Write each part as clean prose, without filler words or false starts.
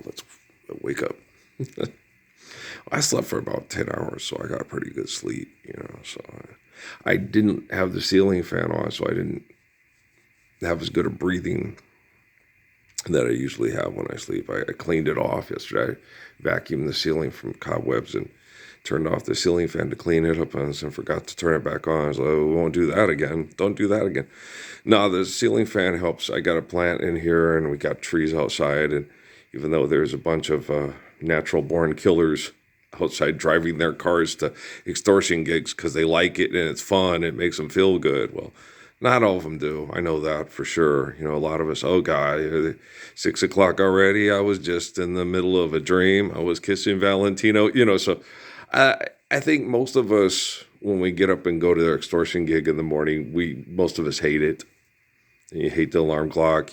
let's wake up. I slept for about 10 hours, so I got pretty good sleep, So I didn't have the ceiling fan on, so I didn't have as good a breathing that I usually have when I sleep. I cleaned it off yesterday. I vacuumed the ceiling from cobwebs and turned off the ceiling fan to clean it up and forgot to turn it back on. I was like, oh, we won't do that again. Don't do that again. No, the ceiling fan helps. I got a plant in here and we got trees outside. And even though there's a bunch of natural born killers outside driving their cars to extortion gigs because they like it and it's fun, it makes them feel good. Well, not all of them do. I know that for sure. A lot of us, oh God, 6 o'clock already. I was just in the middle of a dream. I was kissing Valentino, so I think most of us, when we get up and go to their extortion gig in the morning, most of us hate it. And you hate the alarm clock,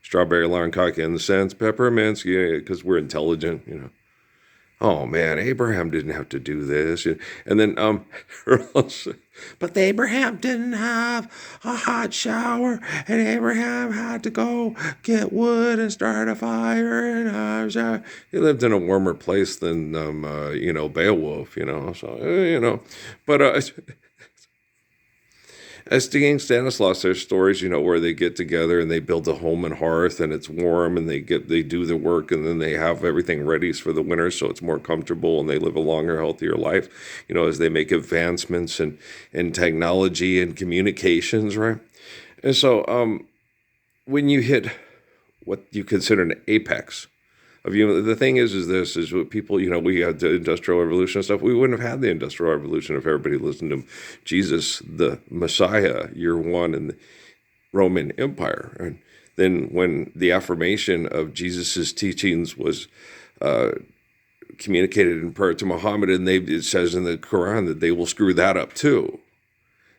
strawberry alarm clock in the sense, peppermints, because we're intelligent, Oh man, Abraham didn't have to do this. And then, but Abraham didn't have a hot shower, and Abraham had to go get wood and start a fire. And he lived in a warmer place than, Beowulf, so, but, as Stinging Stanislaus, there's stories, where they get together and they build a home and hearth and it's warm and they do the work and then they have everything ready for the winter so it's more comfortable and they live a longer, healthier life, as they make advancements in technology and communications, right? And so when you hit what you consider an apex of, the thing is what people, we had the Industrial Revolution and stuff. We wouldn't have had the Industrial Revolution if everybody listened to Jesus, the Messiah, year one in the Roman Empire. And then when the affirmation of Jesus's teachings was communicated in prayer to Muhammad, and it says in the Quran that they will screw that up too.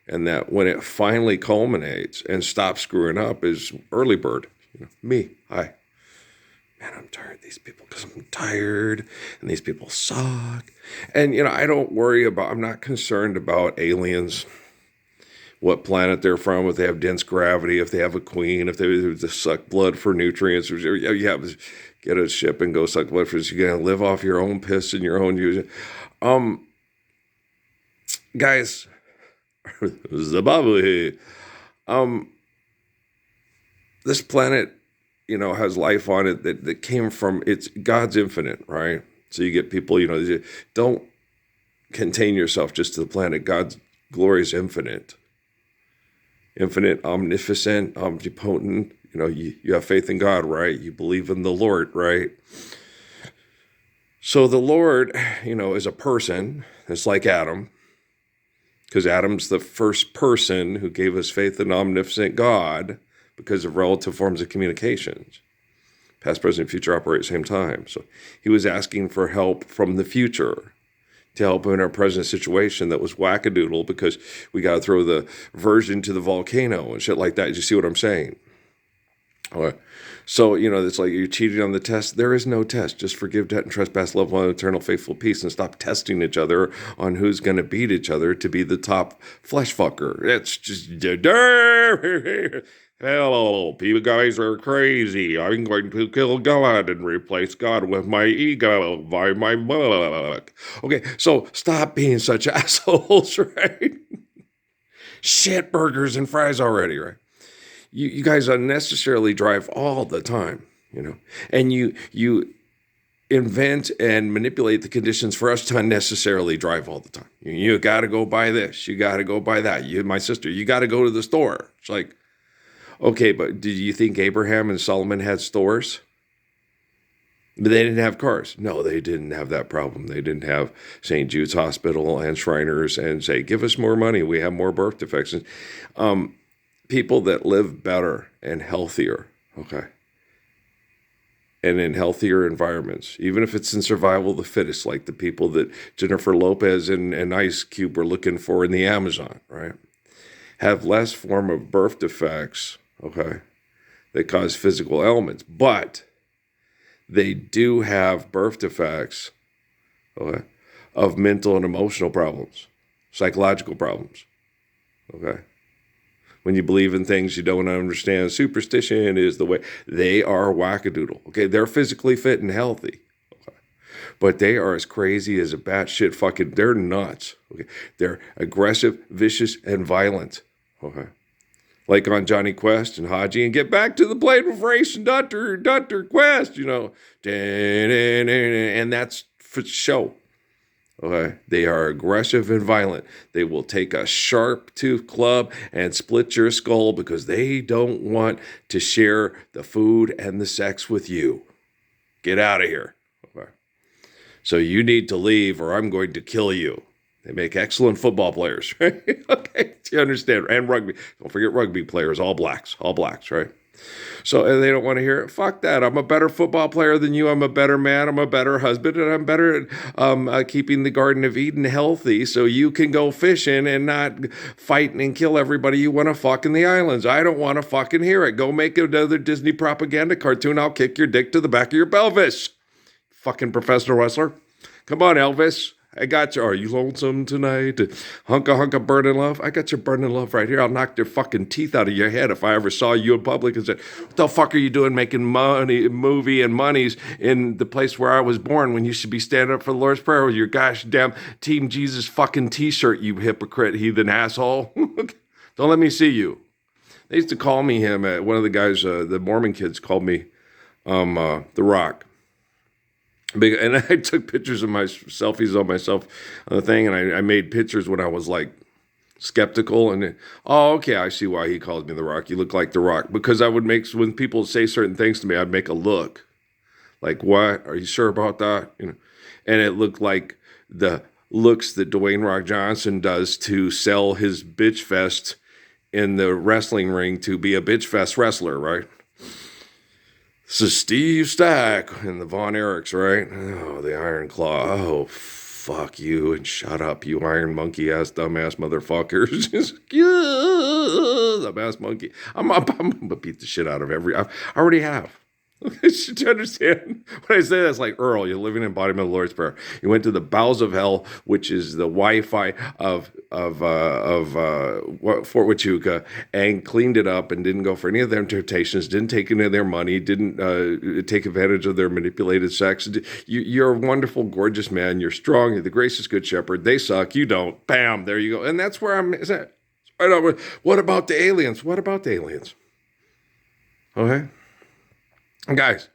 And that when it finally culminates and stops screwing up is early bird, me, hi. Man, I'm tired of these people because I'm tired and these people suck. And, I'm not concerned about aliens, what planet they're from, if they have dense gravity, if they have a queen, if they just suck blood for nutrients. Get a ship and go suck blood for this. You're going to live off your own piss and your own use. Guys, Zimbabwe. This planet, has life on it that came from, it's God's infinite, right? So you get people, don't contain yourself just to the planet. God's glory is infinite, omnipotent, omnipotent. You have faith in God, right? You believe in the Lord, right? So the Lord, is a person. It's like Adam, because Adam's the first person who gave us faith in omnipotent God, because of relative forms of communications. Past, present, future operate at the same time. So he was asking for help from the future to help him in our present situation that was wackadoodle because we got to throw the virgin to the volcano and shit like that. You see what I'm saying? So, it's like you're cheating on the test. There is no test. Just forgive debt and trespass, love one, eternal, faithful peace, and stop testing each other on who's going to beat each other to be the top flesh fucker. It's just... Hello, people guys are crazy. I'm going to kill God and replace God with my ego by my book. Okay, so stop being such assholes, right? Shit, burgers and fries already, right? You guys unnecessarily drive all the time, and you invent and manipulate the conditions for us to unnecessarily drive all the time. You got to go buy this. You got to go buy that. My sister, you got to go to the store. It's like, okay, but did you think Abraham and Solomon had stores? But they didn't have cars. No, they didn't have that problem. They didn't have St. Jude's Hospital and Shriners and say, give us more money. We have more birth defects. People that live better and healthier, okay, and in healthier environments, even if it's in survival of the fittest, like the people that Jennifer Lopez and Ice Cube were looking for in the Amazon, right, have less form of birth defects, okay, that cause physical ailments, but they do have birth defects, okay, of mental and emotional problems, psychological problems, okay. when you believe in things you don't understand. Superstition is the way. They are wackadoodle. Okay, they're physically fit and healthy, but they are as crazy as a batshit fucking. They're nuts. Okay, they're aggressive, vicious, and violent. Okay, like on Johnny Quest and Haji, and get back to the plane of race and Dr. Quest. And that's for show. Okay, they are aggressive and violent. They will take a sharp tooth club and split your skull because they don't want to share the food and the sex with you. Get out of here. Okay. So you need to leave or I'm going to kill you. They make excellent football players, right? Okay, do you understand? And rugby. Don't forget rugby players, all blacks, right? So and they don't want to hear it. Fuck that. I'm a better football player than you. I'm a better man. I'm a better husband. And I'm better at keeping the Garden of Eden healthy so you can go fishing and not fight and kill everybody you want to fuck in the islands. I don't want to fucking hear it. Go make another Disney propaganda cartoon. I'll kick your dick to the back of your pelvis. Fucking professional wrestler. Come on, Elvis. I got you. Are you lonesome tonight? Hunka burning love. I got your burning love right here. I'll knock your fucking teeth out of your head if I ever saw you in public and said, what the fuck are you doing making movie and monies in the place where I was born when you should be standing up for the Lord's Prayer with your gosh damn Team Jesus fucking t-shirt, you hypocrite, heathen asshole. Don't let me see you. They used to call me him. One of the guys, the Mormon kids called me The Rock. And I took pictures of my selfies on myself on the thing, and I made pictures when I was like skeptical. And okay, I see why he calls me The Rock. You look like The Rock, because I would make, when people say certain things to me, I'd make a look like, what? Are you sure about that? And it looked like the looks that Dwayne Rock Johnson does to sell his bitch fest in the wrestling ring to be a bitch fest wrestler, right? This is Steve Stack and the Von Erichs, right? Oh, the Iron Claw. Oh, fuck you and shut up, you iron monkey ass dumbass motherfuckers. Dumbass monkey. I'm gonna beat the shit out of I already have. Should you understand? When I say that's like Earl, you're living in embodiment of the Lord's Prayer. You went to the bowels of hell, which is the Wi-Fi of Fort Huachuca, and cleaned it up and didn't go for any of their temptations, didn't take any of their money, didn't take advantage of their manipulated sex. You're a wonderful, gorgeous man. You're strong. You're the gracious good shepherd. They suck. You don't. Bam. There you go. And that's where I'm. What about the aliens? What about the aliens? Okay. Guys,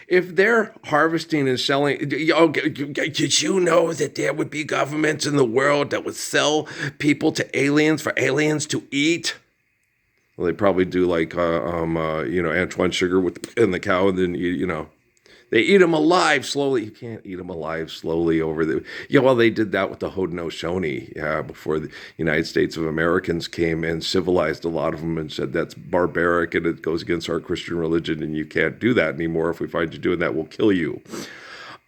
if they're harvesting and selling, did you know that there would be governments in the world that would sell people to aliens for aliens to eat? Well, they probably do like, Antoine Sugar and the cow, and then, they eat them alive slowly. You can't eat them alive slowly over the... Yeah, well, they did that with the Haudenosaunee before the United States of Americans came and civilized a lot of them and said that's barbaric and it goes against our Christian religion and you can't do that anymore. If we find you doing that, we'll kill you.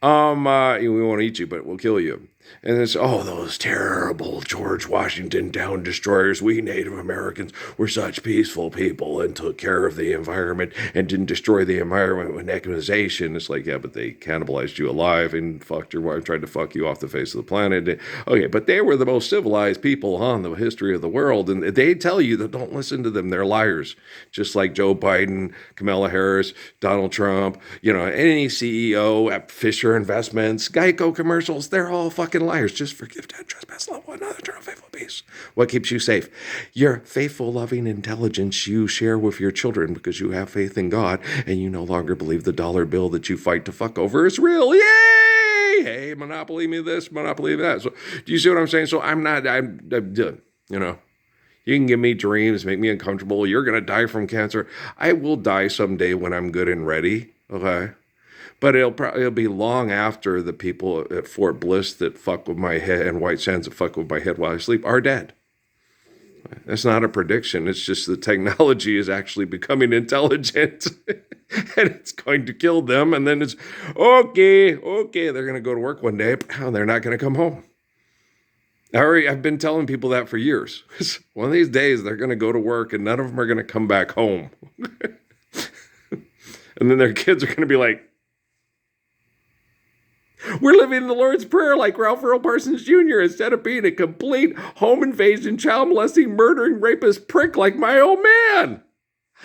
We won't eat you, but we'll kill you. And it's, those terrible George Washington town destroyers. We Native Americans were such peaceful people and took care of the environment and didn't destroy the environment with mechanization. It's like, yeah, but they cannibalized you alive and fucked your wife, tried to fuck you off the face of the planet. Okay, but they were the most civilized people on the history of the world. And they tell you that don't listen to them. They're liars. Just like Joe Biden, Kamala Harris, Donald Trump, any CEO at Fisher Investments, Geico commercials, they're all fucking liars. Just forgive, debt, trespass, love one another, eternal, faithful peace. What keeps you safe? Your faithful, loving intelligence you share with your children because you have faith in God and you no longer believe the dollar bill that you fight to fuck over is real. Yay! Hey, monopoly me this, monopoly me that. So, do you see what I'm saying? So I'm done. You can give me dreams, make me uncomfortable. You're going to die from cancer. I will die someday when I'm good and ready. Okay. But it'll be long after the people at Fort Bliss that fuck with my head and White Sands that fuck with my head while I sleep are dead. That's not a prediction. It's just the technology is actually becoming intelligent and it's going to kill them. And then it's, okay, they're going to go to work one day and they're not going to come home. I've been telling people that for years. One of these days they're going to go to work and none of them are going to come back home. And then their kids are going to be like, We're living in the Lord's Prayer like Ralph Earl Parsons Jr. instead of being a complete home invasion, child molesting, murdering, rapist prick like my old man.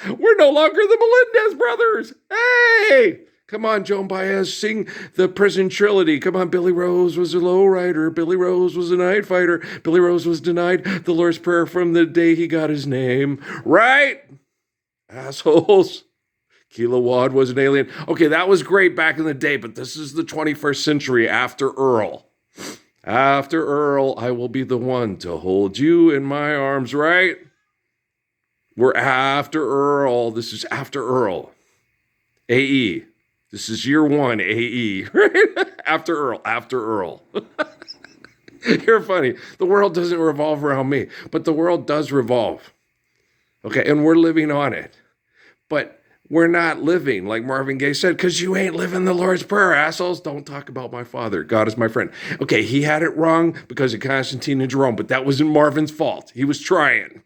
We're no longer the Melendez brothers. Hey! Come on, Joan Baez, sing the prison trilogy. Come on, Billy Rose was a lowrider. Billy Rose was a night fighter. Billy Rose was denied the Lord's Prayer from the day he got his name. Right? Assholes. Kilowad was an alien. Okay, that was great back in the day, but this is the 21st century after Earl. After Earl, I will be the one to hold you in my arms, right? We're after Earl. This is after Earl. AE. This is year one, AE, right? After Earl. You're funny. The world doesn't revolve around me, but the world does revolve. Okay, and we're living on it. But we're not living, like Marvin Gaye said, because you ain't living the Lord's Prayer, assholes. Don't talk about my father. God is my friend. Okay, he had it wrong because of Constantine and Jerome, but that wasn't Marvin's fault. He was trying.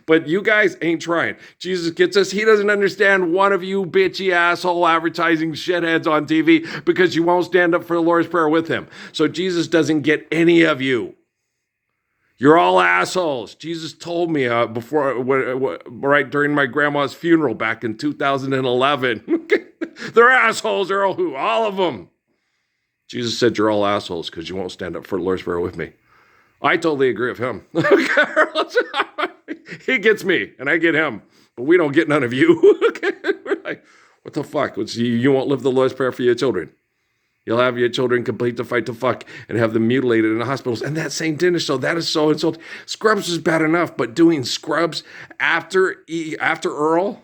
But you guys ain't trying. Jesus gets us. He doesn't understand one of you bitchy asshole advertising shitheads on TV because you won't stand up for the Lord's Prayer with him. So Jesus doesn't get any of you. You're all assholes. Jesus told me right during my grandma's funeral back in 2011. They're assholes. They're all who? All of them. Jesus said you're all assholes because you won't stand up for the Lord's Prayer with me. I totally agree with him. He gets me, and I get him. But we don't get none of you. We're like, what the fuck? You won't live the Lord's Prayer for your children. You'll have your children complete the fight to fuck and have them mutilated in the hospitals. And that St. Dennis show, that is so insulting. Scrubs is bad enough, but doing Scrubs after Earl,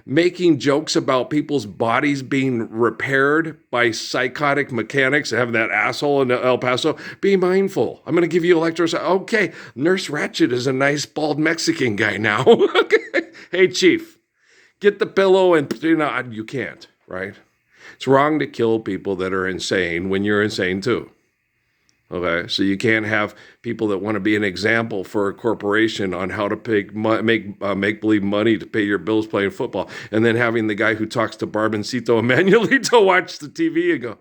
making jokes about people's bodies being repaired by psychotic mechanics, having that asshole in El Paso, be mindful. I'm going to give you electros. Okay, Nurse Ratched is a nice bald Mexican guy now. Okay. Hey, Chief, get the pillow and, you can't, right? It's wrong to kill people that are insane when you're insane too. Okay, so you can't have people that want to be an example for a corporation on how to make-believe money to pay your bills playing football, and then having the guy who talks to Barboncito and Manuelito watch the TV and go,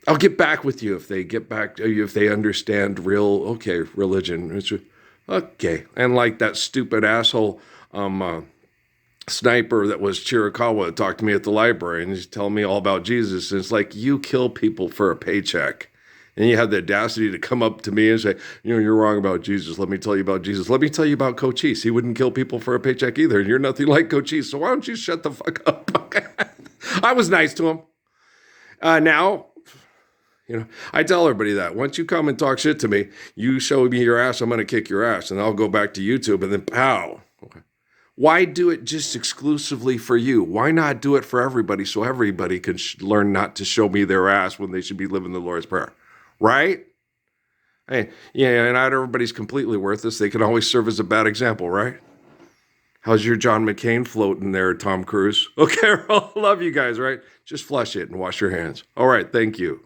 I'll get back with you if they understand religion. Okay, and like that stupid asshole sniper that was Chiricahua talked to me at the library and he's telling me all about Jesus. And it's like, you kill people for a paycheck. And you have the audacity to come up to me and say, you're wrong about Jesus. Let me tell you about Jesus. Let me tell you about Cochise. He wouldn't kill people for a paycheck either. And you're nothing like Cochise. So why don't you shut the fuck up? Okay. I was nice to him. Now, I tell everybody that once you come and talk shit to me, you show me your ass, I'm going to kick your ass. And I'll go back to YouTube and then pow. Okay. Why do it just exclusively for you? Why not do it for everybody so everybody can learn not to show me their ass when they should be living the Lord's Prayer? Right? Hey, yeah, and not everybody's completely worthless. They can always serve as a bad example, right? How's your John McCain floating there, Tom Cruise? Okay, I love you guys, right? Just flush it and wash your hands. All right, thank you.